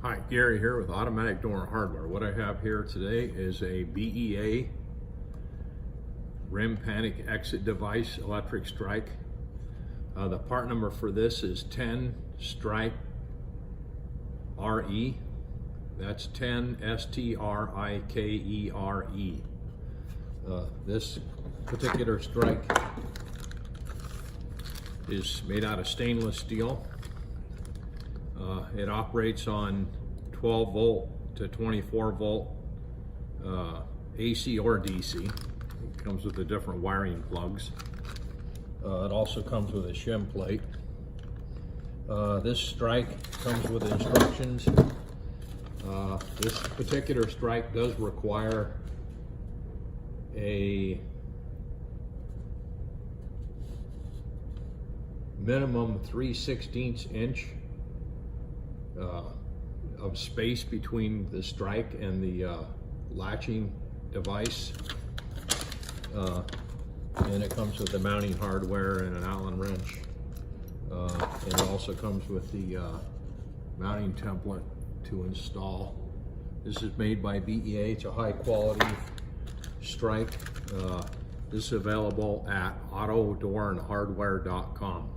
Hi, Gary here with Automatic Door Hardware. What I have here today is a BEA rim panic exit device electric strike. The part number for this is 10STRIKERE. That's 10STRIKERE. This particular strike is made out of stainless steel. It operates on 12 volt to 24 volt AC or DC. It comes with the different wiring plugs. It also comes with a shim plate. This strike comes with instructions. This particular strike does require a minimum 3/16 inch of space between the strike and the latching device, and it comes with the mounting hardware and an Allen wrench. It also comes with the mounting template to install. This is made by BEA. It's a high quality strike. This is available at autodoorandhardware.com.